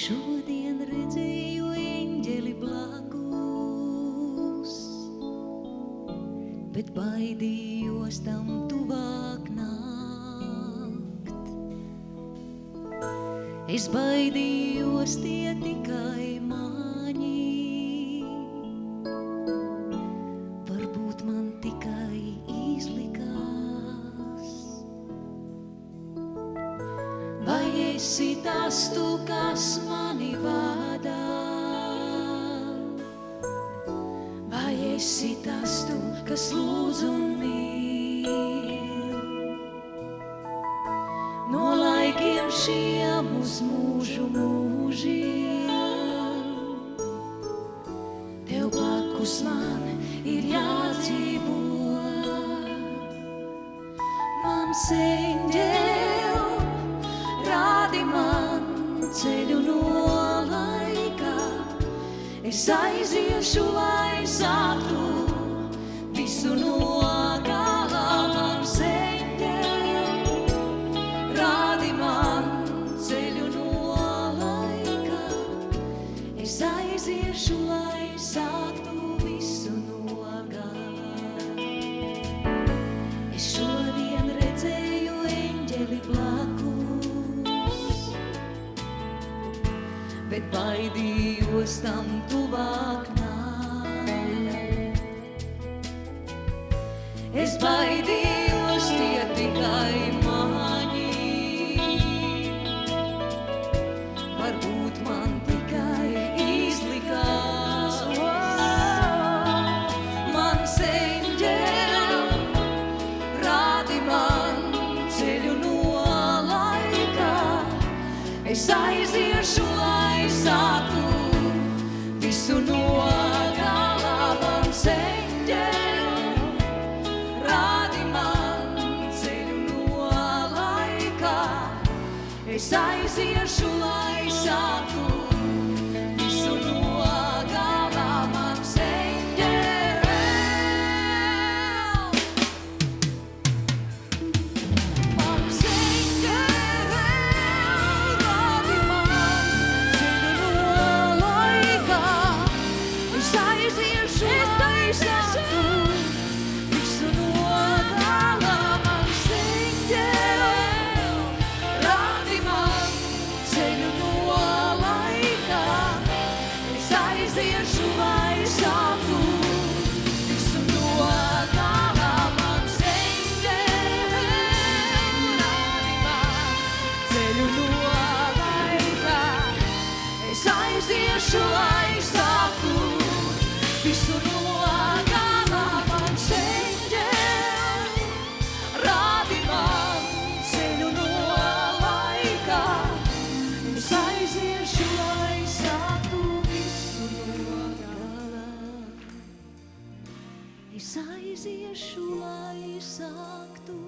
Šodien redzēju eņģeli blakus, bet baidījos tam tuvāk nākt. Es baidījos tie tikai māņi, varbūt man tikai izlikās. Vai esi tas tu, kas mani vada? Vai esi tas tu, kas lūdz un mīl? No laikiem šiem uz mūžu mūžiem, tev blakus man ir jādzīvo. Mans eņģel, rādi man ceļu no laika. Es aiziešu, lai sāktu visu no gala. Mans eņģel, rādi man ceļu no laika. Es aiziešu, lai sāktu visu no gala. Es šodien redzēju eņģeli blakus, bet baidījos tam tuvāk nākt. Es baidījos tie tikai māņi, varbūt man tikai izlikās. Mans eņģel, rādi man ceļu no laika. Es aiziešu, lai sāktu visu no gala. Mans eņģel, rādi man ceļu no laika. Es aiziešu, lai sāktu visu no gala. Mans eņģel, mans eņģel, rādi man ceļu no laika. Es aiziešu, lai sāktu visu no gala. Mans eņģel, rādi man ceļu no laika. Es aiziešu, lai sāktu visu no gala. Mans eņģel, rādi man ceļu no laika. Es aiziešu, lai sāktu visu no gala. Mans eņģel, rādi man ceļu no laika. Es aiziešu, lai sāktu visu no gala. Es aiziešu, lai sāktu